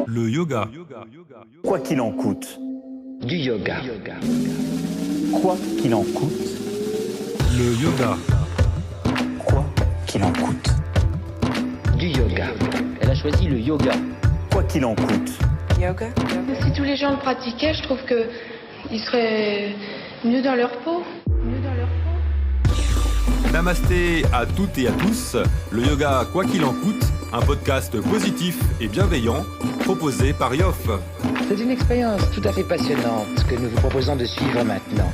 Le yoga. Quoi qu'il en coûte. Du yoga. Quoi qu'il en coûte. Le yoga. Quoi qu'il en coûte. Du yoga. Elle a choisi le yoga. Quoi qu'il en coûte. Yoga. Si tous les gens le pratiquaient, je trouve qu'ils seraient mieux dans leur peau. Namasté à toutes et à tous. Le yoga, quoi qu'il en coûte, un podcast positif et bienveillant proposé par Yoff. C'est une expérience tout à fait passionnante que nous vous proposons de suivre maintenant.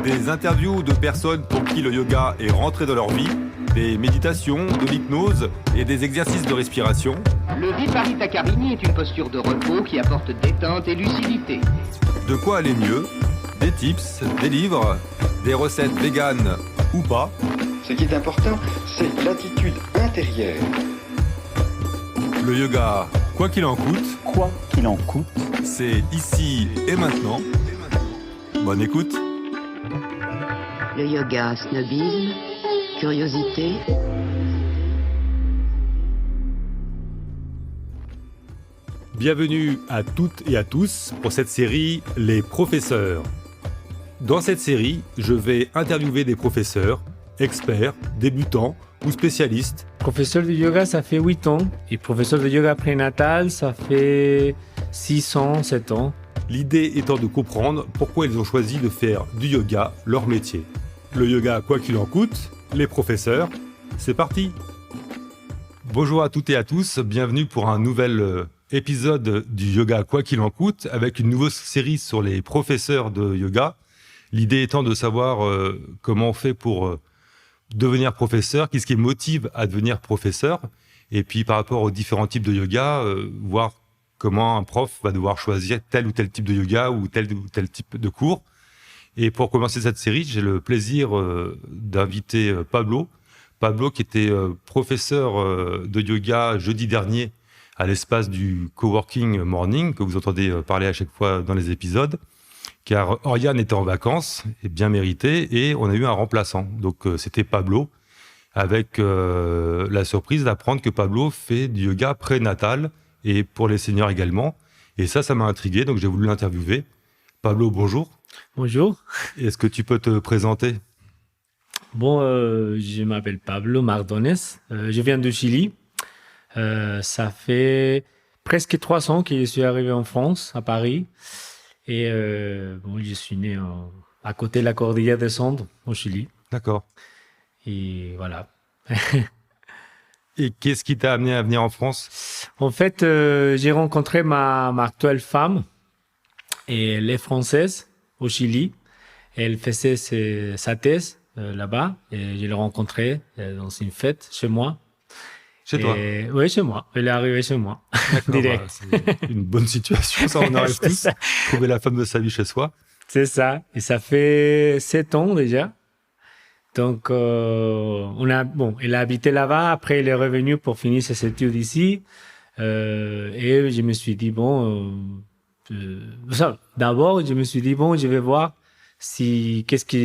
Des interviews de personnes pour qui le yoga est rentré dans leur vie, des méditations, de l'hypnose et des exercices de respiration. Le Viparita Karini est une posture de repos qui apporte détente et lucidité. De quoi aller mieux, des tips, des livres, des recettes véganes ou pas. Ce qui est important, c'est l'attitude intérieure. Le yoga, quoi qu'il en coûte, Quoi qu'il en coûte. c'est ici et maintenant. Bonne écoute. Le yoga, snobisme, curiosité. Bienvenue à toutes et à tous pour cette série Les professeurs. Dans cette série, je vais interviewer des professeurs, experts, débutants ou spécialistes. Professeur de yoga, ça fait 8 ans. Et professeur de yoga prénatal, ça fait 6 ans, 7 ans. L'idée étant de comprendre pourquoi ils ont choisi de faire du yoga leur métier. Le yoga, quoi qu'il en coûte, les professeurs, c'est parti. Bonjour à toutes et à tous, bienvenue pour un nouvel épisode du yoga, quoi qu'il en coûte, avec une nouvelle série sur les professeurs de yoga. L'idée étant de savoir comment on fait pour devenir professeur, qu'est-ce qui motive à devenir professeur, et puis par rapport aux différents types de yoga, voir comment un prof va devoir choisir tel ou tel type de yoga ou tel type de cours. Et pour commencer cette série, j'ai le plaisir d'inviter Pablo. Pablo qui était professeur de yoga jeudi dernier à l'espace du Coworking Morning, que vous entendez parler à chaque fois dans les épisodes, car Oriane était en vacances, et bien mérité, et on a eu un remplaçant. Donc c'était Pablo, avec la surprise d'apprendre que Pablo fait du yoga prénatal, et pour les seniors également. Et ça m'a intrigué, donc j'ai voulu l'interviewer. Pablo, bonjour. Bonjour. Est-ce que tu peux te présenter ? Bon, je m'appelle Pablo Mardones. Je viens du Chili. Ça fait presque 3 ans que je suis arrivé en France, à Paris. Et je suis né à côté de la Cordillère des Andes, au Chili. D'accord. Et voilà. Et qu'est-ce qui t'a amené à venir en France ? En fait, j'ai rencontré ma actuelle femme. Et elle est française, au Chili. Elle faisait sa thèse là-bas. Et je l'ai rencontrée dans une fête chez moi. Chez toi ? Oui, chez moi. Elle est arrivée chez moi. Direct. C'est une bonne situation, ça, on arrive tous. Trouver la femme de sa vie chez soi. C'est ça. Et ça fait 7 ans déjà. Donc, elle a habité là-bas. Après, elle est revenue pour finir ses études ici. Et je me suis dit, d'abord, je me suis dit, je vais voir qu'est-ce que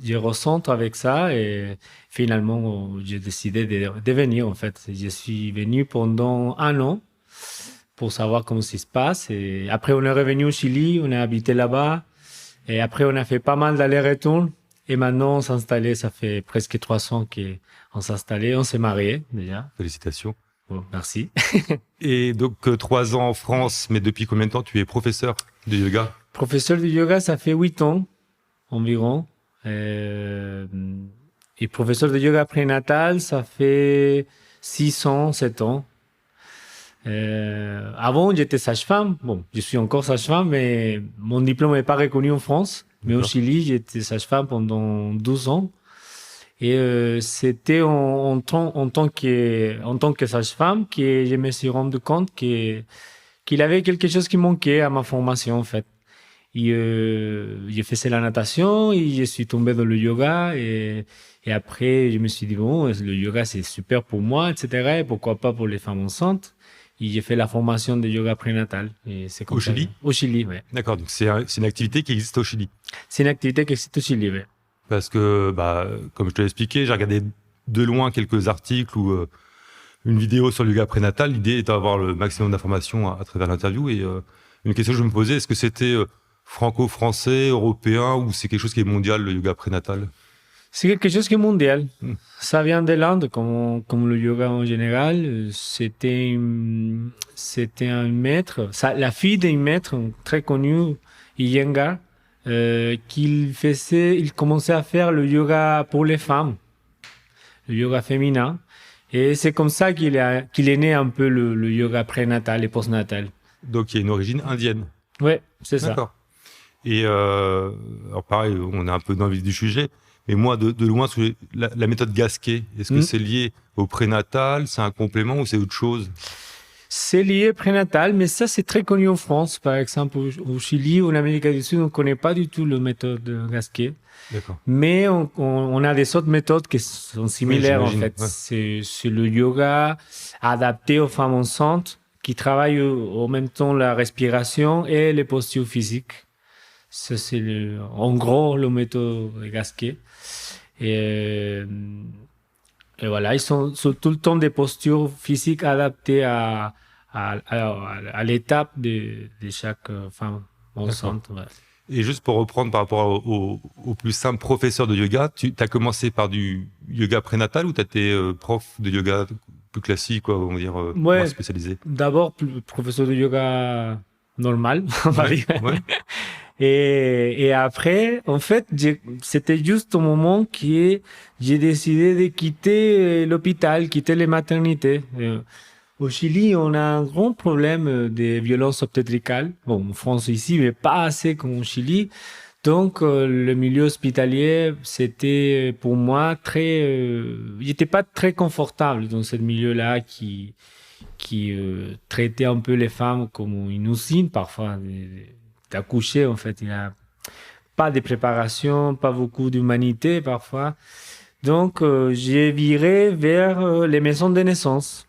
je ressens avec ça. Et finalement, j'ai décidé de venir, en fait. Je suis venu pendant 1 an pour savoir comment ça se passe. Et après, on est revenu au Chili, on a habité là-bas. Et après, on a fait pas mal d'allers-retours. Et maintenant, on s'est installé, ça fait presque 3 ans qu'on s'est installé. On s'est mariés, déjà. Félicitations. Bon, merci. Et donc, 3 ans en France, mais depuis combien de temps tu es professeur de yoga ? Professeur de yoga, ça fait 8 ans environ. Et professeur de yoga prénatal, ça fait 6 ans, 7 ans. Avant, j'étais sage-femme. Bon, je suis encore sage-femme, mais mon diplôme n'est pas reconnu en France. Mais au Chili, j'étais sage-femme pendant 12 ans. Et c'était en tant que sage-femme que je me suis rendu compte qu'il avait quelque chose qui manquait à ma formation, en fait. Je faisais la natation et je suis tombé dans le yoga. Et après, je me suis dit, le yoga, c'est super pour moi, etc. Et pourquoi pas pour les femmes enceintes. Et j'ai fait la formation de yoga prénatal. Et c'est Au Chili ? Au Chili, oui. D'accord, donc c'est une activité qui existe au Chili. C'est une activité qui existe au Chili, oui. Parce que, comme je te l'ai expliqué, j'ai regardé de loin quelques articles où une vidéo sur le yoga prénatal. L'idée est d'avoir le maximum d'informations à travers l'interview. Et une question que je me posais, est-ce que c'était franco-français, européen, ou c'est quelque chose qui est mondial, le yoga prénatal? C'est quelque chose qui est mondial. Ça vient de l'Inde, comme le yoga en général. C'était un maître, la fille d'un maître très connu, Iyengar, il commençait à faire le yoga pour les femmes, le yoga féminin. Et c'est comme ça qu'il est né un peu le yoga prénatal et postnatal. Donc il y a une origine indienne. Ouais, c'est ça. D'accord. Et alors pareil, on est un peu dans le vif du sujet. Mais moi, de loin, la méthode Gasquet, est-ce que c'est lié au prénatal, c'est un complément ou c'est autre chose? C'est lié au prénatal, mais ça, c'est très connu en France. Par exemple, au Chili ou en Amérique du Sud, on ne connaît pas du tout la méthode Gasquet. D'accord. Mais on a des autres méthodes qui sont similaires, en fait. Ouais. C'est le yoga adapté aux femmes enceintes qui travaillent en même temps la respiration et les postures physiques. Ça, c'est en gros la méthode Gasquet. Et voilà, ils sont tout le temps des postures physiques adaptées à l'étape de chaque femme enceinte. Ouais. Et juste pour reprendre par rapport au plus simple professeur de yoga, tu as commencé par du yoga prénatal ou tu as été prof de yoga plus classique, quoi, on va dire, moins spécialisé? D'abord, professeur de yoga normal, on va dire. Ouais. Et après, en fait, c'était juste au moment que j'ai décidé de quitter l'hôpital, quitter les maternités. Au Chili, on a un grand problème de violence obstétricale. Bon, en France ici, mais pas assez comme au Chili. Donc, le milieu hospitalier, c'était pour moi j'étais pas très confortable dans ce milieu-là qui traitait un peu les femmes comme une usine parfois. D'accoucher, en fait. Il n'y a pas de préparation, pas beaucoup d'humanité parfois. Donc, j'ai viré vers les maisons de naissance,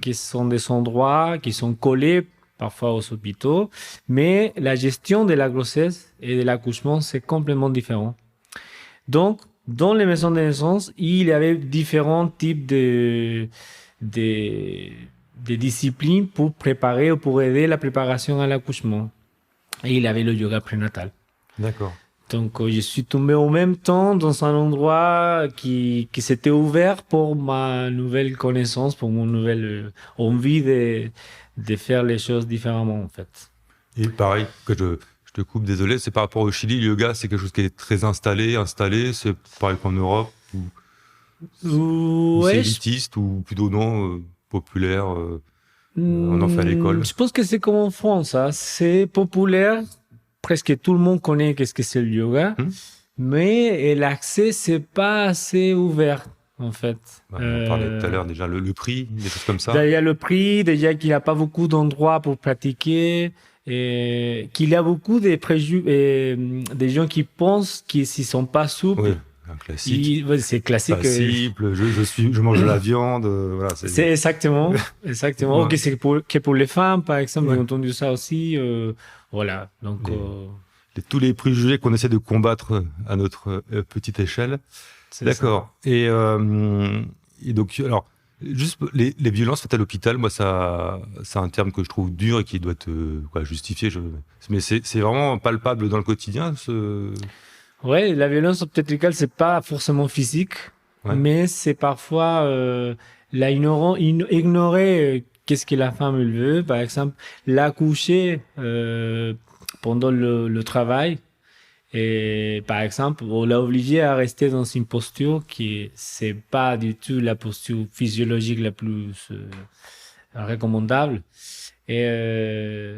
qui sont des endroits qui sont collés parfois aux hôpitaux, mais la gestion de la grossesse et de l'accouchement, c'est complètement différent. Donc, dans les maisons de naissance, il y avait différents types de disciplines pour préparer ou pour aider la préparation à l'accouchement. Et il avait le yoga prénatal. D'accord. Donc, je suis tombé en même temps dans un endroit qui s'était ouvert pour ma nouvelle connaissance, pour mon nouvelle envie de faire les choses différemment, en fait. Et pareil, que je te coupe, désolé, c'est par rapport au Chili, le yoga, c'est quelque chose qui est très installé, c'est pareil qu'en Europe, ou c'est élitiste, ou plutôt non, populaire, on en fait à l'école. Je pense que c'est comme en France, hein. C'est populaire, presque tout le monde connaît qu'est-ce que c'est le yoga, mais l'accès, c'est pas assez ouvert, en fait. On parlait tout à l'heure déjà, le prix, des choses comme ça. Il y a le prix, déjà qu'il n'y a pas beaucoup d'endroits pour pratiquer, et qu'il y a beaucoup de préjugés, des gens qui pensent qu'ils ne sont pas souples. Oui. Un classique. C'est classique. Pas simple, je mange de la viande. Voilà, c'est exactement. Ok, c'est que pour les femmes, par exemple, j'ai entendu ça aussi. Voilà. Donc, tous les préjugés qu'on essaie de combattre à notre petite échelle. D'accord. Et donc, alors, juste les violences faites à l'hôpital, moi, c'est un terme que je trouve dur et qui doit être justifié. Mais c'est vraiment palpable dans le quotidien. Ouais, la violence obstétricale, c'est pas forcément physique, mais c'est parfois ignorer qu'est-ce que la femme elle veut. Par exemple, l'accoucher pendant le travail. Et par exemple, on l'a obligé à rester dans une posture qui c'est pas du tout la posture physiologique la plus recommandable. Et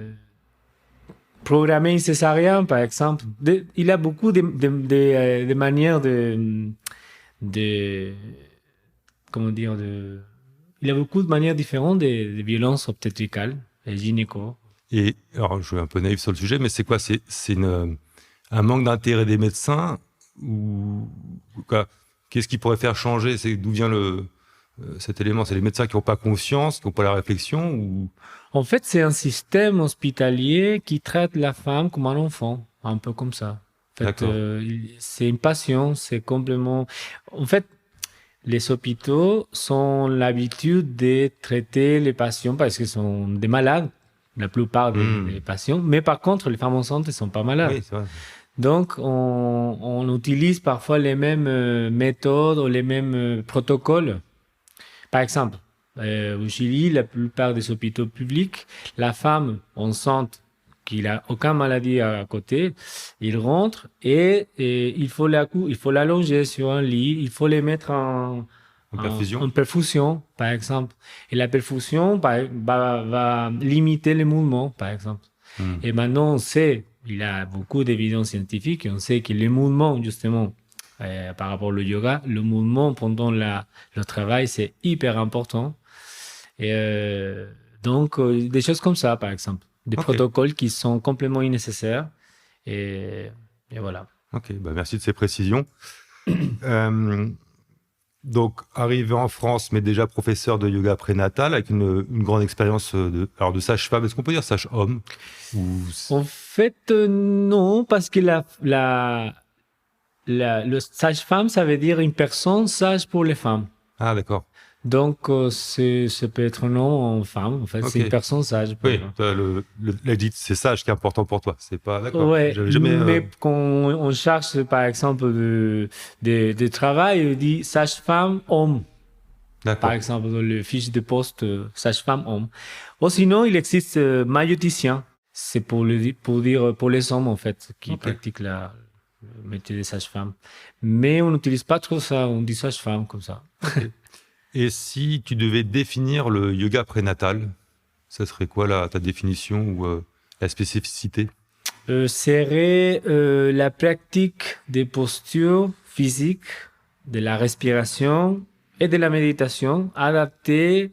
programmer une césarienne, par exemple, il a beaucoup de manières il a beaucoup de manières différentes de violences obstétricales et gynéco. Et alors, je suis un peu naïf sur le sujet, mais c'est quoi? C'est un manque d'intérêt des médecins ou qu'est-ce qui pourrait faire changer? D'où vient cet élément? C'est les médecins qui n'ont pas confiance, qui n'ont pas la réflexion ou... En fait, c'est un système hospitalier qui traite la femme comme un enfant, un peu comme ça. En fait, c'est une passion, c'est complètement... En fait, les hôpitaux ont l'habitude de traiter les patients parce qu'ils sont des malades, la plupart des patients. Mais par contre, les femmes enceintes ne sont pas malades. Oui, c'est vrai. Donc, on utilise parfois les mêmes méthodes ou les mêmes protocoles. Par exemple, au Chili, la plupart des hôpitaux publics, la femme enceinte qui n'a aucune maladie à côté, il rentre et il faut l'allonger sur un lit, il faut les mettre en perfusion, par exemple. Et la perfusion va limiter les mouvements, par exemple. Et maintenant, on sait, il y a beaucoup d'évidences scientifiques, et on sait que les mouvements, justement, par rapport au yoga, le mouvement pendant le travail, c'est hyper important. Et donc, des choses comme ça, par exemple. Des protocoles qui sont complètement nécessaires. Et voilà. Ok, merci de ces précisions. Donc, arrivé en France, mais déjà professeur de yoga prénatal, avec une grande expérience de sage-femme. Est-ce qu'on peut dire sage-homme En fait, non, parce que le sage-femme, ça veut dire une personne sage pour les femmes. Ah, d'accord. Donc, ça peut être un homme ou une femme. En fait, c'est une personne sage. Oui, c'est sage qui est important pour toi. C'est pas d'accord. Ouais, mais quand on cherche, par exemple, de travail, on dit sage-femme homme. D'accord. Par exemple, dans le fiche de poste, sage-femme homme. Ou sinon, il existe maïoticien. C'est pour dire pour les hommes, en fait, qui pratiquent le métier de sage-femme. Mais on n'utilise pas trop ça. On dit sage-femme comme ça. Et si tu devais définir le yoga prénatal, ça serait quoi ta définition ou la spécificité? Serait la pratique des postures physiques, de la respiration et de la méditation adaptées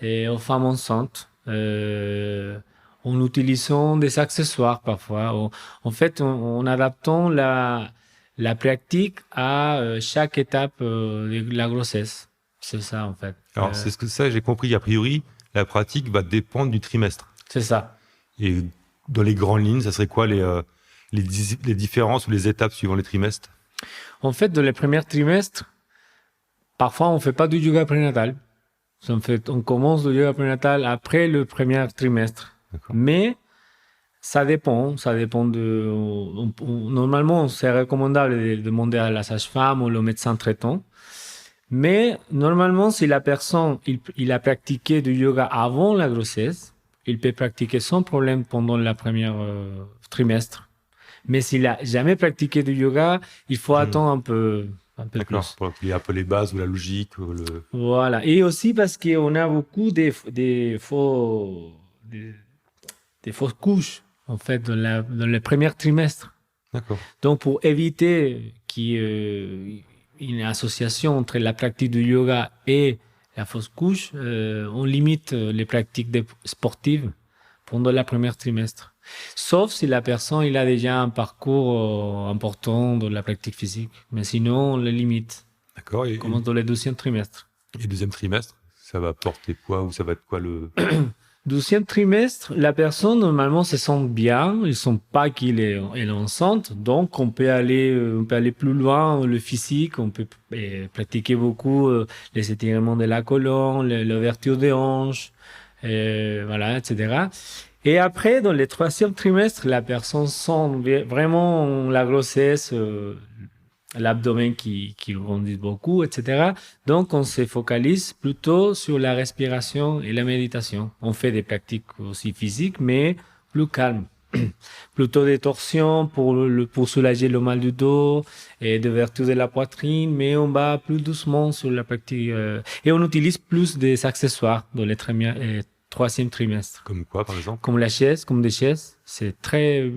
aux femmes enceintes, en utilisant des accessoires parfois. En fait, en adaptant la pratique à chaque étape de la grossesse. C'est ça, en fait. Alors, c'est ça, j'ai compris. A priori, la pratique va dépendre du trimestre. C'est ça. Et dans les grandes lignes, ça serait quoi les différences ou les étapes suivant les trimestres? En fait, dans les premiers trimestres, parfois, on ne fait pas du yoga prénatal. En fait, on commence le yoga prénatal après le premier trimestre. D'accord. Mais ça dépend. Ça dépend normalement, c'est recommandable de demander à la sage-femme ou au médecin traitant. Mais normalement, si la personne il a pratiqué du yoga avant la grossesse, il peut pratiquer sans problème pendant le premier trimestre. Mais s'il n'a jamais pratiqué du yoga, il faut attendre un peu plus. Pour qu'il y ait un peu les bases ou la logique. Voilà. Et aussi parce qu'on a beaucoup des fausses couches, en fait, dans le premier trimestre. D'accord. Donc, pour éviter qu'il y ait une association entre la pratique du yoga et la fausse couche, on limite les pratiques sportives pendant le premier trimestre. Sauf si la personne il a déjà un parcours important dans la pratique physique. Mais sinon, on les limite. D'accord. Comme dans le deuxième trimestre. Et deuxième trimestre, ça va porter quoi ou ça va être quoi le... Deuxième trimestre, la personne normalement se sent bien, ils ne sent pas qu'elle est enceinte, donc on peut aller plus loin le physique, on peut pratiquer beaucoup les étirements de la colonne, l'ouverture des hanches, voilà, etc. Et après, dans le troisième trimestre, la personne sent vraiment la grossesse, l'abdomen qui grandit beaucoup, etc. Donc, on se focalise plutôt sur la respiration et la méditation. On fait des pratiques aussi physiques, mais plus calmes. Plutôt des torsions pour soulager le mal du dos et d'ouverture de la poitrine, mais on va plus doucement sur la pratique. Et on utilise plus des accessoires dans les troisième trimestre. Comme quoi, par exemple? Comme la chaise, comme des chaises. C'est très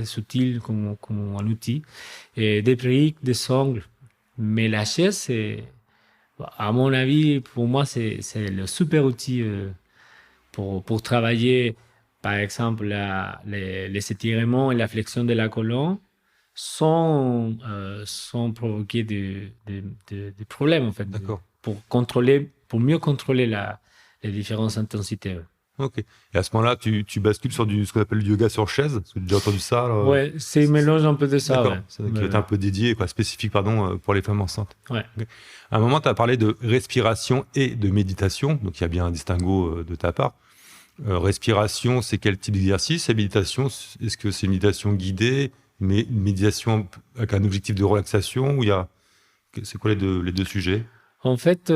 subtil comme un outil. Et des briques, des sangles. Mais la chaise, c'est, à mon avis, pour moi, c'est le super outil pour travailler, par exemple, les étirements et la flexion de la colonne sans provoquer des problèmes, en fait. D'accord. Pour mieux contrôler les différentes intensités. Ok. Et à ce moment-là, tu bascules sur ce qu'on appelle le yoga sur chaise. Parce que j'ai déjà entendu ça. Là. Ouais, c'est un mélange un peu de ça. D'accord. Ouais. C'est qui est un peu dédié, quoi, spécifique, pardon, pour les femmes enceintes. Ouais. Okay. À un moment, tu as parlé de respiration et de méditation. Donc, il y a bien un distinguo de ta part. Respiration, c'est quel type d'exercice? Et méditation, est-ce que c'est une méditation guidée, mais une méditation avec un objectif de relaxation, ou il y a... C'est quoi les deux sujets? En fait,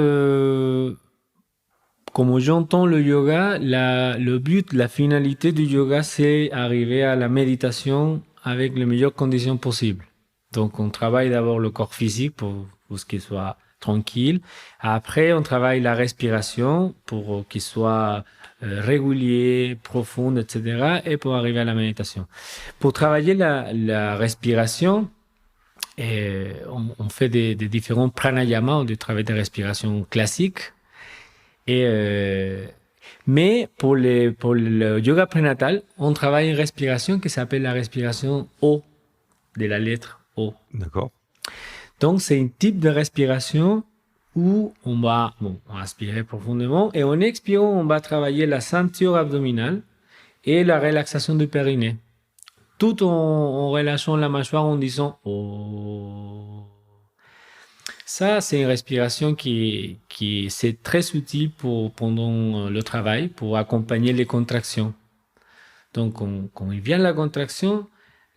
comme j'entends le yoga, le but, la finalité du yoga, c'est arriver à la méditation avec les meilleures conditions possibles. Donc, on travaille d'abord le corps physique pour ce qu'il soit tranquille. Après, on travaille la respiration pour qu'il soit régulier, profonde, etc. Et pour arriver à la méditation. Pour travailler la respiration, on fait des différents pranayamas, du travail de respiration classique. Mais pour le yoga prénatal, on travaille une respiration qui s'appelle la respiration O, de la lettre O. D'accord. Donc, c'est un type de respiration où on va inspirer profondément et en expirant, on va travailler la ceinture abdominale et la relaxation du périnée. Tout en relâchant la mâchoire en disant « Oh ». Ça, c'est une respiration qui c'est très utile pendant le travail, pour accompagner les contractions. Donc, quand il vient la contraction,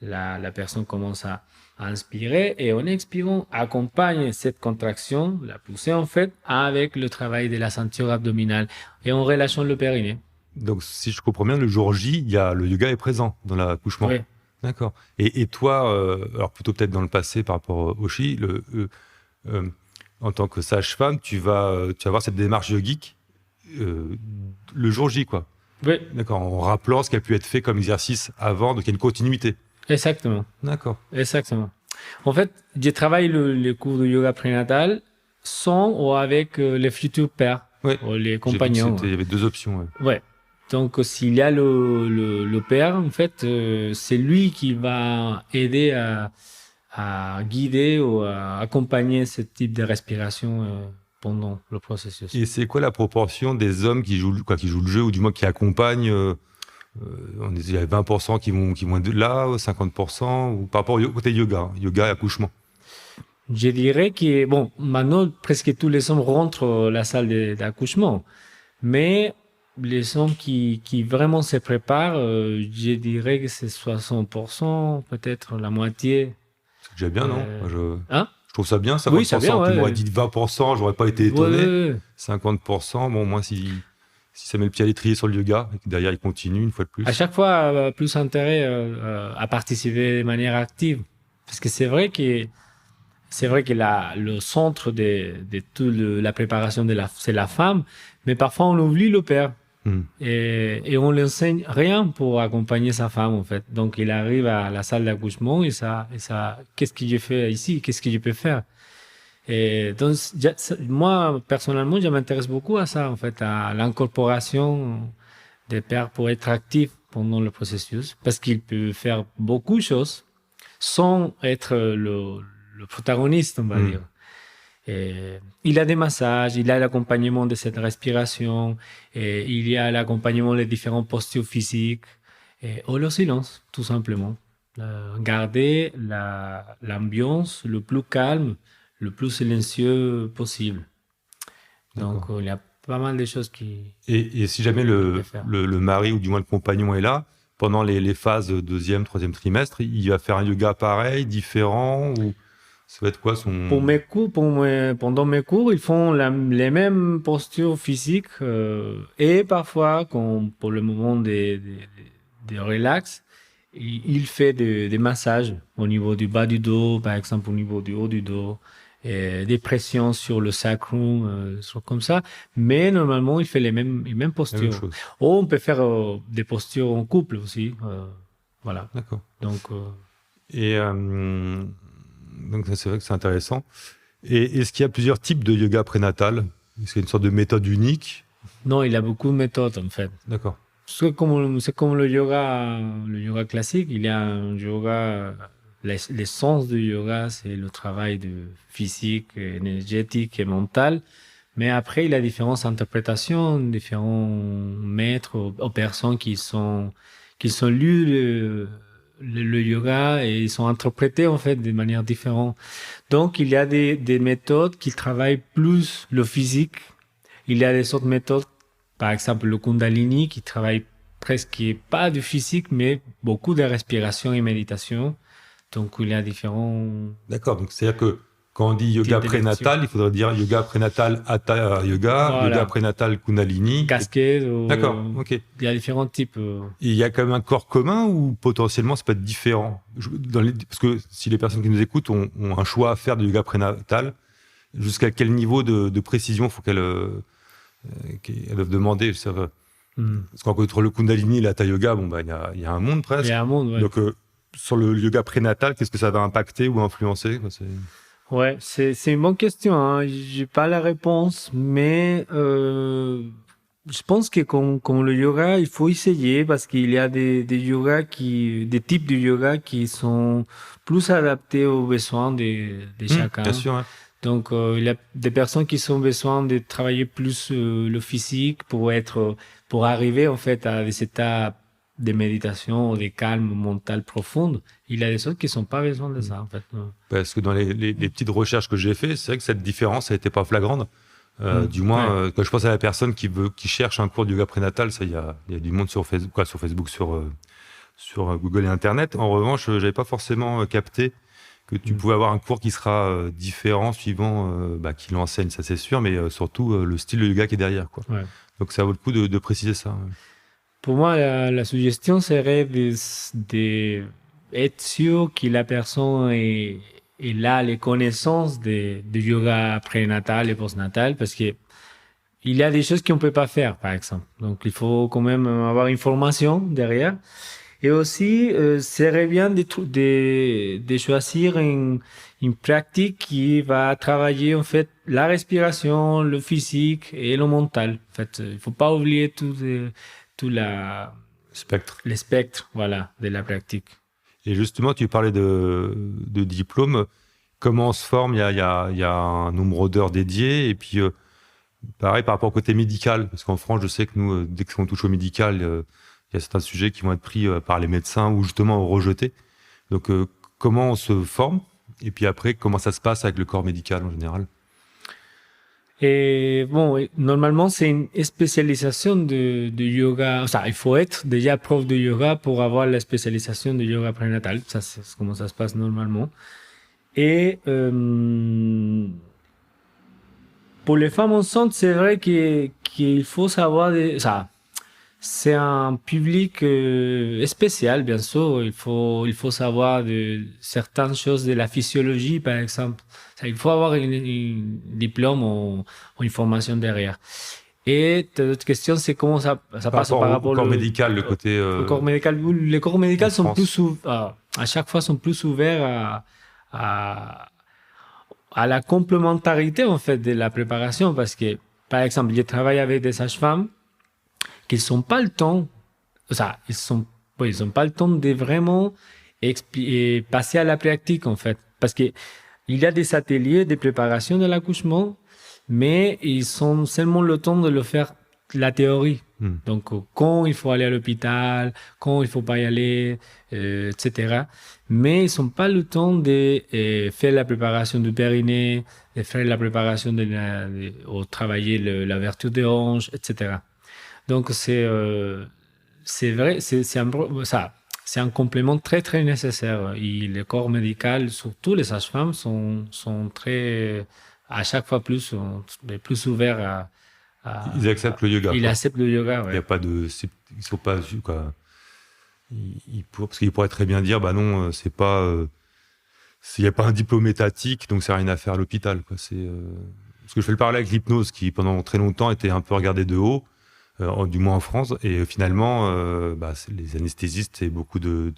la personne commence à inspirer et en expirant, accompagne cette contraction, la poussée en fait, avec le travail de la ceinture abdominale et en relâchant le périnée. Donc, si je comprends bien, le jour J, le yoga est présent dans l'accouchement. Oui. D'accord. Et toi, alors plutôt peut-être dans le passé par rapport au Chi, en tant que sage-femme, tu vas avoir cette démarche yogique le jour J, quoi. Oui. D'accord. En rappelant ce qui a pu être fait comme exercice avant, donc il y a une continuité. Exactement. D'accord. Exactement. En fait, je travaille les cours de yoga prénatal sans ou avec les futurs pères, ouais. ou les compagnons. Il y avait deux options. Ouais. Ouais. Donc, s'il y a le père, en fait, c'est lui qui va aider à guider ou à accompagner ce type de respiration pendant le processus. Et c'est quoi la proportion des hommes qui jouent le jeu, ou du moins qui accompagnent il y a 20% qui vont être là, 50%, ou par rapport au côté yoga et accouchement? Je dirais que, maintenant, presque tous les hommes rentrent à la salle d'accouchement. Mais les hommes qui vraiment se préparent, je dirais que c'est 60%, peut-être la moitié. C'est déjà bien, non? Je trouve ça bien, 50%. Oui, c'est bien, tu m'aurais dit 20%, j'aurais pas été étonné. Ouais. 50%, moi, si ça met le pied à l'étrier sur le yoga, et que derrière il continue une fois de plus. À chaque fois, plus intérêt à participer de manière active. Parce que c'est vrai que le centre de toute la préparation c'est la femme, mais parfois on oublie le père. Et on lui enseigne rien pour accompagner sa femme, en fait. Donc, il arrive à la salle d'accouchement et ça, qu'est-ce que je fais ici? Qu'est-ce que je peux faire? Et donc, moi, personnellement, je m'intéresse beaucoup à ça, en fait, à l'incorporation des pères pour être actifs pendant le processus, parce qu'il peut faire beaucoup de choses sans être le protagoniste, on va dire. Et il a des massages, il a l'accompagnement de cette respiration, et il y a l'accompagnement des différentes postures physiques, ou le silence, tout simplement. Garder l'ambiance le plus calme, le plus silencieux possible. Donc, il y a pas mal de choses qui... Et si jamais le mari, ou du moins le compagnon est là, pendant les phases deuxième, troisième trimestre, il va faire un yoga pareil, différent, ou... Ça va être quoi son... Pendant mes cours, ils font les mêmes postures physiques et parfois, pour le moment de relax, il fait des massages au niveau du bas du dos, par exemple au niveau du haut du dos, et des pressions sur le sacrum, comme ça. Mais normalement, il fait les mêmes postures. Ou on peut faire des postures en couple aussi. Voilà. D'accord. Donc, donc c'est vrai que c'est intéressant. Et est-ce qu'il y a plusieurs types de yoga prénatal? Est-ce qu'il y a une sorte de méthode unique? Non, il y a beaucoup de méthodes en fait. D'accord. C'est comme le yoga classique. Il y a un yoga, l'essence du yoga, c'est le travail de physique, énergétique et mental. Mais après, il y a différentes interprétations, différents maîtres ou personnes qui sont lus le yoga et ils sont interprétés en fait de manière différente. Donc, il y a des méthodes qui travaillent plus le physique. Il y a des autres méthodes, par exemple le Kundalini, qui travaille presque pas du physique, mais beaucoup de respiration et méditation. Donc, il y a différents... D'accord, donc c'est-à-dire que quand on dit yoga prénatal, il faudrait dire yoga prénatal Hatha Yoga, Voilà. yoga prénatal Kundalini. Casquettes. D'accord, ok. Il y a différents types. Et il y a quand même un corps commun ou potentiellement ça peut être différent? Parce que si les personnes qui nous écoutent ont un choix à faire de yoga prénatal, jusqu'à quel niveau de précision faut qu'elles doivent demander? Parce qu'entre le Kundalini et l'Hatha Yoga, il y a un monde presque. Il y a un monde, ouais. Donc, sur le yoga prénatal, qu'est-ce que ça va impacter ou influencer? Ouais, c'est une bonne question, hein. J'ai pas la réponse, mais je pense que comme le yoga, il faut essayer parce qu'il y a des types de yoga qui sont plus adaptés aux besoins de chacun. Bien sûr, ouais. Donc, il y a des personnes qui ont besoin de travailler plus le physique pour arriver en fait à des états de méditation ou de calme mental profonde. Il y a des autres qui n'ont pas besoin de ça, en fait. Parce que dans les petites recherches que j'ai faites, c'est vrai que cette différence n'a été pas flagrante. Du moins, quand je pense à la personne qui cherche un cours de yoga prénatal, ça, il y a du monde sur Facebook, sur Google et Internet. En revanche, j'avais pas forcément capté que tu pouvais avoir un cours qui sera différent suivant qui l'enseigne, ça c'est sûr, mais surtout le style de yoga qui est derrière, quoi. Ouais. Donc ça vaut le coup de préciser ça. Pour moi, la suggestion serait d'être sûr que la personne est là les connaissances de yoga prénatal et postnatal, parce que il y a des choses qu'on peut pas faire, par exemple. Donc il faut quand même avoir une formation derrière. Et aussi, serait bien de choisir une pratique qui va travailler en fait la respiration, le physique et le mental. En fait, il faut pas oublier tout les spectres, voilà, de la pratique. Et justement, tu parlais de diplôme. Comment on se forme? Il y a un nombre d'heures dédiées. Et puis, pareil, par rapport au côté médical. Parce qu'en France, je sais que nous, dès qu'on touche au médical, il y a certains sujets qui vont être pris par les médecins ou justement rejetés. Donc, comment on se forme? Et puis après, comment ça se passe avec le corps médical en général? Et bon, normalement, c'est une spécialisation de yoga. Enfin, il faut être déjà prof de yoga pour avoir la spécialisation de yoga prénatal. Ça, c'est comment ça se passe normalement. Et pour les femmes enceintes, c'est vrai qu'il faut savoir ça. C'est un public spécial, bien sûr. Il faut savoir de certaines choses de la physiologie, par exemple. Il faut avoir un diplôme ou une formation derrière. Et l'autre question, c'est comment ça passe par rapport au corps médical, le côté... Le corps médical. Les corps médicaux sont plus à chaque fois sont plus ouverts à la complémentarité, en fait, de la préparation. Parce que, par exemple, je travaille avec des sages-femmes qui n'ont pas le temps, ils n'ont pas le temps de vraiment passer à la pratique, en fait. Parce que il y a des ateliers de préparation de l'accouchement, mais ils ont seulement le temps de le faire la théorie. Donc, quand il faut aller à l'hôpital, quand il faut pas y aller, etc. Mais ils n'ont pas le temps de faire la préparation du périnée, de faire la préparation ou travailler l'ouverture des hanches, etc. Donc, c'est vrai, c'est un complément très, très nécessaire. Et le corps médical, surtout les sages-femmes, sont très, à chaque fois plus ouverts ils acceptent le yoga. Ils acceptent le yoga, ouais. Il n'y a pas de... Ils sont pas... Quoi. Parce qu'ils pourraient très bien dire, bah non, c'est pas... Il n'y a pas un diplôme étatique, donc ça n'a rien à faire à l'hôpital. Quoi. Parce que je fais le parallèle avec l'hypnose, qui pendant très longtemps était un peu regardée de haut, du moins en France, et finalement, les anesthésistes et beaucoup de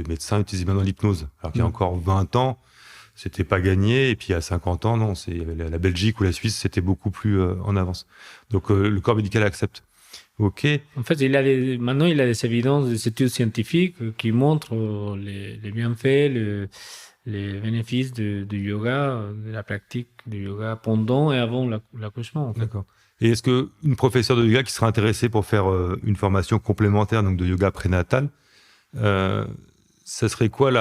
médecins utilisaient maintenant l'hypnose. Alors qu'il y a encore 20 ans, c'était pas gagné, et puis à 50 ans, non, la Belgique ou la Suisse, c'était beaucoup plus en avance. Donc le corps médical accepte. Ok. En fait, maintenant, il y a des évidences, des études scientifiques qui montrent les bienfaits, les bénéfices du yoga, de la pratique du yoga pendant et avant l'accouchement. En fait. D'accord. Et est-ce qu'une professeure de yoga qui serait intéressée pour faire une formation complémentaire donc de yoga prénatal, ça serait quoi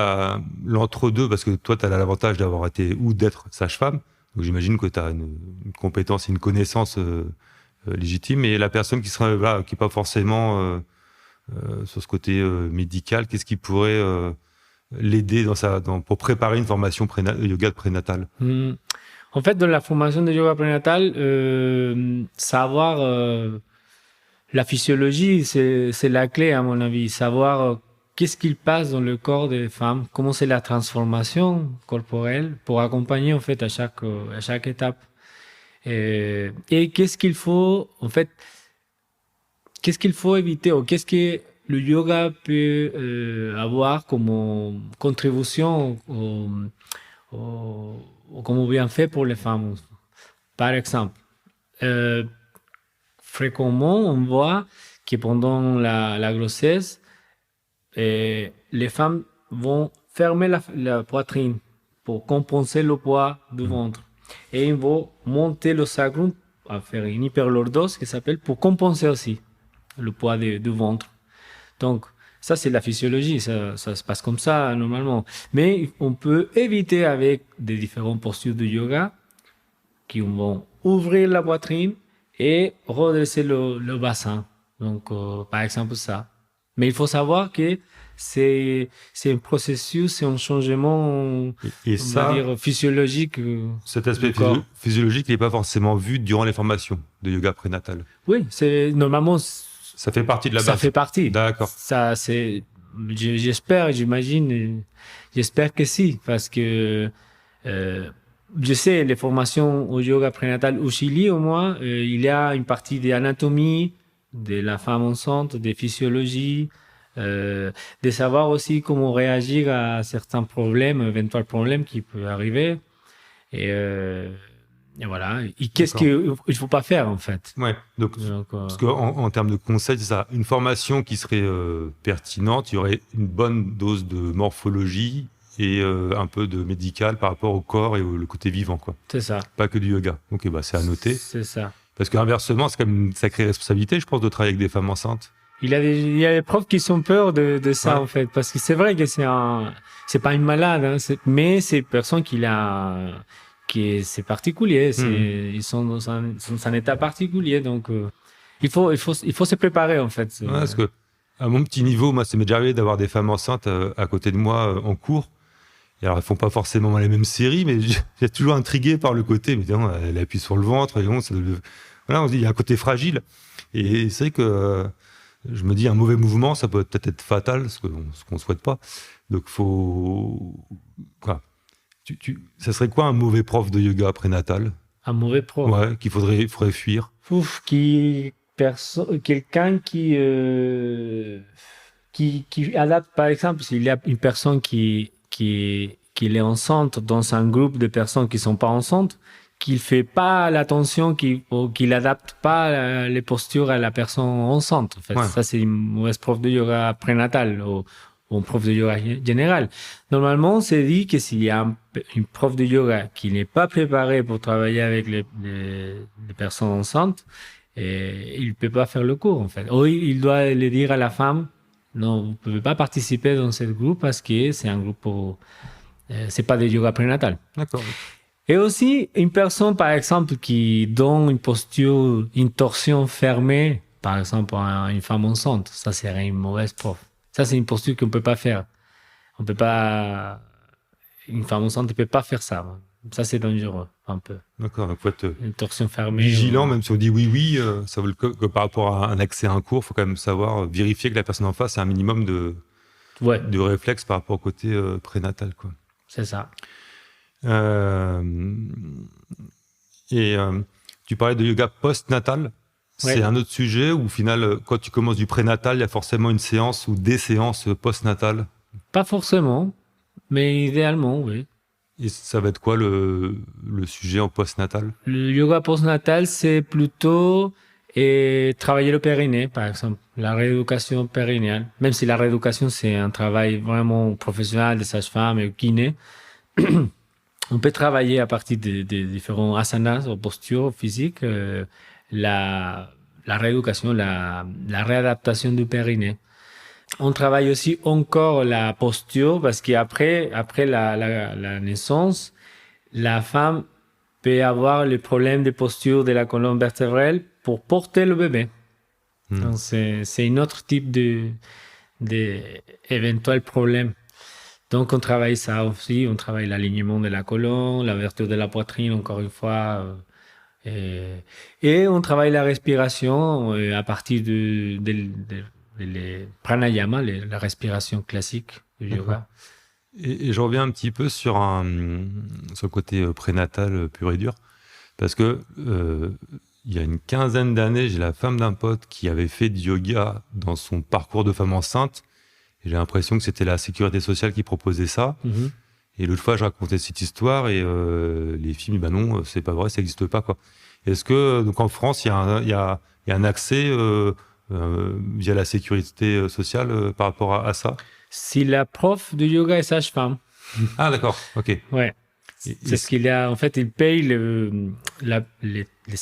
l'entre-deux? Parce que toi, tu as l'avantage d'avoir été ou d'être sage-femme. Donc j'imagine que tu as une compétence et une connaissance légitime. Et la personne qui serait qui n'est pas forcément sur ce côté médical, qu'est-ce qui pourrait l'aider pour préparer une formation yoga de prénatal? En fait, dans la formation de yoga prénatal, savoir la physiologie, c'est la clé à mon avis. Savoir qu'est-ce qu'il passe dans le corps des femmes, comment c'est la transformation corporelle pour accompagner en fait à chaque étape. Et qu'est-ce qu'il faut en fait, qu'est-ce qu'il faut éviter ou qu'est-ce que le yoga peut avoir comme contribution comme bienfait pour les femmes. Par exemple, fréquemment, on voit que pendant la grossesse, les femmes vont fermer la poitrine pour compenser le poids du ventre. Et ils vont monter le sacrum, à faire une hyperlordose qui s'appelle, pour compenser aussi le poids du ventre. Donc, ça, c'est la physiologie, ça se passe comme ça normalement. Mais on peut éviter avec des différentes postures de yoga qui vont ouvrir la poitrine et redresser le bassin. Donc, par exemple, ça. Mais il faut savoir que c'est un processus, c'est un changement physiologique. Cet aspect physiologique n'est pas forcément vu durant les formations de yoga prénatal. Oui, normalement. Ça fait partie de la base. Ça fait partie. D'accord. J'espère que si, parce que je sais, les formations au yoga prénatal au Chili, au moins, il y a une partie d'anatomie de la femme enceinte, de physiologie, de savoir aussi comment réagir à certains problèmes, éventuels problèmes qui peuvent arriver. Et voilà. Et qu'est-ce qu'il ne faut pas faire, en fait? Ouais. Donc parce qu'en termes de conseils, c'est ça. Une formation qui serait pertinente, il y aurait une bonne dose de morphologie et un peu de médical par rapport au corps et le côté vivant, quoi. C'est ça. Pas que du yoga. Donc, c'est à noter. C'est ça. Parce qu'inversement, c'est quand même une sacrée responsabilité, je pense, de travailler avec des femmes enceintes. Il y a des profs qui sont peur de ça, en fait. Parce que c'est vrai que c'est pas une malade, hein, mais c'est une personne c'est particulier, ils sont dans un état particulier, donc il faut se préparer en fait. Ouais, parce que à mon petit niveau, moi, ça m'est déjà arrivé d'avoir des femmes enceintes à côté de moi en cours. Et alors, elles font pas forcément les mêmes séries, mais j'ai toujours intrigué par le côté. Mais non, elle appuie sur le ventre, et bon, voilà, on se dit il y a un côté fragile. Et c'est vrai que je me dis un mauvais mouvement, ça peut peut-être être fatal, ce qu'on souhaite pas. Donc ça serait quoi un mauvais prof de yoga prénatal? Un mauvais prof? Ouais, qu'il faudrait fuir. Quelqu'un qui adapte, par exemple, s'il y a une personne qui est enceinte dans un groupe de personnes qui sont pas enceintes, qu'il fait pas l'attention, qu'il adapte pas les postures à la personne enceinte. En fait, ça c'est une mauvaise prof de yoga prénatal ou un prof de yoga général. Normalement, c'est dit que s'il y a une prof de yoga qui n'est pas préparée pour travailler avec les personnes enceintes, il ne peut pas faire le cours, en fait. Ou il doit le dire à la femme, non, vous ne pouvez pas participer dans ce groupe parce que c'est un groupe, c'est pas de yoga prénatal. D'accord. Et aussi, une personne, par exemple, qui donne une posture, une torsion fermée, par exemple, à une femme enceinte, ça serait une mauvaise prof. Ça, c'est une posture qu'on ne peut pas faire. On peut pas... Une femme enceinte ne peut pas faire ça. Ça, c'est dangereux, un peu. D'accord, donc il faut être une torsion fermée. Vigilant, même si on dit oui, ça vaut le coup que par rapport à un accès à un cours, il faut quand même savoir vérifier que la personne en face a un minimum de réflexe par rapport au côté prénatal, quoi. C'est ça. Tu parlais de yoga post-natal. C'est un autre sujet où, au final, quand tu commences du prénatal, il y a forcément une séance ou des séances post-natales? Pas forcément, mais idéalement, oui. Et ça va être quoi le sujet en post-natal? Le yoga post-natal, c'est plutôt travailler le périnée, par exemple, la rééducation périnéale. Même si la rééducation, c'est un travail vraiment professionnel des sages-femmes et kiné, on peut travailler à partir des différents asanas ou postures physiques, la rééducation, la réadaptation du périnée. On travaille aussi encore la posture parce qu'après la naissance, la femme peut avoir le problème de posture de la colonne vertébrale pour porter le bébé. Donc c'est un autre type d'éventuel problème. Donc on travaille ça aussi, on travaille l'alignement de la colonne, l'ouverture de la poitrine, encore une fois. Et on travaille la respiration à partir de les pranayama, la respiration classique du yoga. Et je reviens un petit peu sur le côté prénatal pur et dur, parce que il y a une quinzaine d'années, j'ai la femme d'un pote qui avait fait du yoga dans son parcours de femme enceinte, et j'ai l'impression que c'était la sécurité sociale qui proposait ça. Mm-hmm. Et l'autre fois, je racontais cette histoire, et les filles, ben non, c'est pas vrai, ça n'existe pas, quoi. Est-ce que, donc en France, il y a un accès via la sécurité sociale par rapport à ça? Si la prof de yoga est sage-femme. Ah, d'accord, ok. Ouais. C'est ce qu'il y a. En fait, il paye les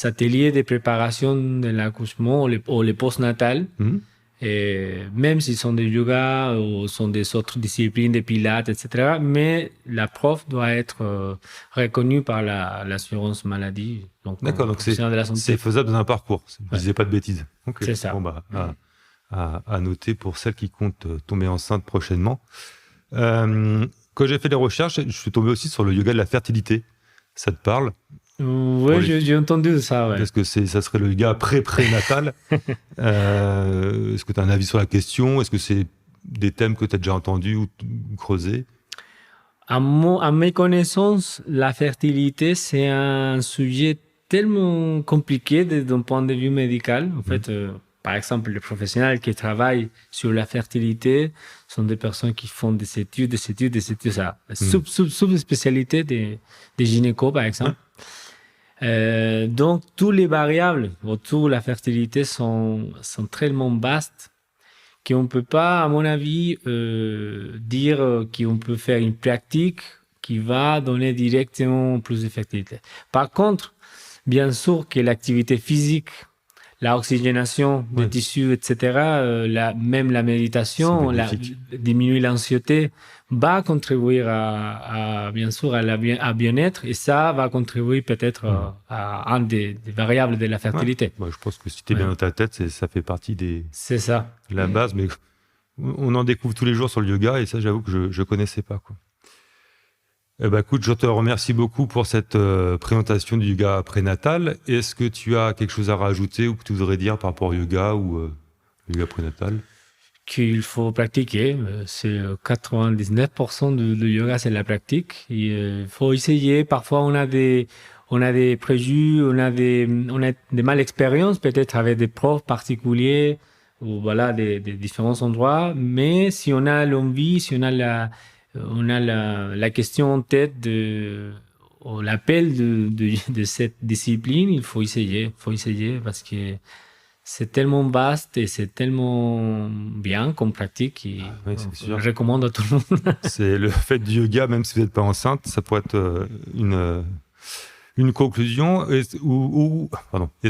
ateliers de préparation de l'accouchement ou les post-natales. Mm-hmm. Et même s'ils sont des yoga ou sont des autres disciplines, des pilates, etc. Mais la prof doit être reconnue par l'assurance maladie. Donc, d'accord, donc c'est faisable dans un parcours. Je ne disais pas de bêtises. Okay. C'est ça. Bon, à noter pour celles qui comptent tomber enceinte prochainement. Quand j'ai fait des recherches, je suis tombé aussi sur le yoga de la fertilité. Ça te parle? Oui, j'ai entendu ça. Ouais. Est-ce que ça serait le yoga prénatal? Est-ce que tu as un avis sur la question? Est-ce que c'est des thèmes que tu as déjà entendus ou creusés? À mes connaissances, la fertilité, c'est un sujet tellement compliqué d'un point de vue médical. En fait, par exemple, les professionnels qui travaillent sur la fertilité sont des personnes qui font des études, ça. Sous-spécialité des gynécos, par exemple. Donc, toutes les variables autour de la fertilité sont tellement vastes qu'on ne peut pas, à mon avis, dire qu'on peut faire une pratique qui va donner directement plus de fertilité. Par contre, bien sûr que l'activité physique, la oxygénation des tissus, etc., même la méditation, diminuer l'anxiété, va contribuer bien sûr à bien-être, et ça va contribuer peut-être à une des variables de la fertilité. Ouais. Je pense que si tu es bien dans ta tête, ça fait partie c'est ça. La base, mais on en découvre tous les jours sur le yoga, et ça, j'avoue que je ne connaissais pas, quoi. Écoute, je te remercie beaucoup pour cette présentation du yoga prénatal. Est-ce que tu as quelque chose à rajouter ou que tu voudrais dire par rapport au yoga ou le yoga prénatal? Qu'il faut pratiquer. C'est 99% de yoga, c'est la pratique. Il faut essayer. Parfois, on a des préjugés, on a des mal expériences, peut-être avec des profs particuliers ou voilà, des différents endroits. Mais si on a l'envie, si on a la question en tête ou l'appel de cette discipline, il faut essayer parce que c'est tellement vaste et c'est tellement bien comme pratique je recommande à tout le monde. C'est le fait du yoga, même si vous n'êtes pas enceinte, ça pourrait être une conclusion. Est-ce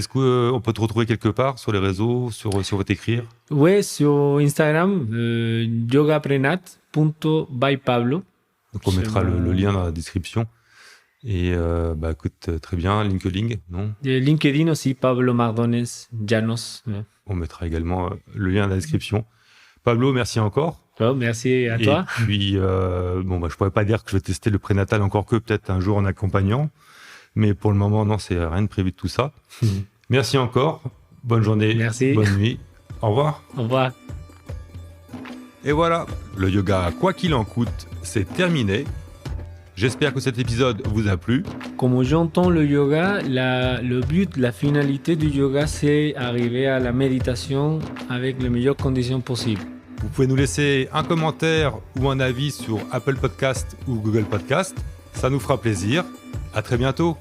qu'on peut te retrouver quelque part sur les réseaux, sur votre écrire? Oui, sur Instagram, yogaprenat.bypablo. Donc on mettra le lien dans la description. Et écoute, très bien, LinkedIn, non? LinkedIn aussi, Pablo Mardones Llanos. Ouais. On mettra également le lien dans la description. Pablo, merci encore. Merci à toi. Et puis, je pourrais pas dire que je vais tester le prénatal, encore que peut-être un jour en accompagnant. Mais pour le moment, non, c'est rien de prévu de tout ça. Merci encore. Bonne journée. Merci. Bonne nuit. Au revoir. Au revoir. Et voilà, le yoga, quoi qu'il en coûte, c'est terminé. J'espère que cet épisode vous a plu. Comme j'entends le yoga, le but, la finalité du yoga, c'est arriver à la méditation avec les meilleures conditions possibles. Vous pouvez nous laisser un commentaire ou un avis sur Apple Podcast ou Google Podcast. Ça nous fera plaisir. À très bientôt.